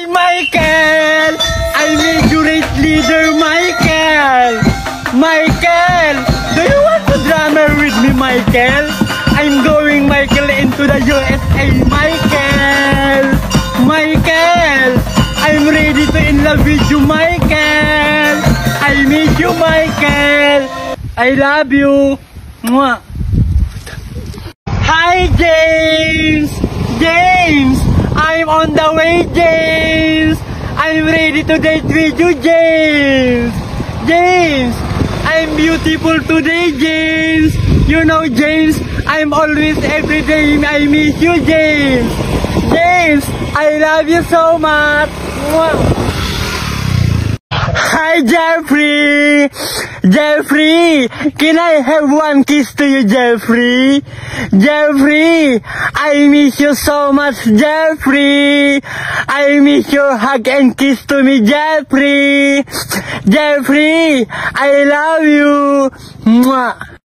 Michael! I made you race leader, Michael! Michael! Do you want to drama with me, Michael? I'm going, Michael, into the USA, Michael! Michael! I'm ready to in love with you, Michael! I miss you, Michael! I love you! Mwah. Hi, James! James! I'm on the way, James! I'm ready to date with you, James! James! I'm beautiful today, James! You know, James, I'm always every day I miss you, James! James! I love you so much! Hi, Jeffrey! Jeffrey! Can I have one kiss to you, Jeffrey? Jeffrey! I miss you so much, Jeffrey! I miss your hug and kiss to me, Jeffrey! Jeffrey! I love you! Mwah.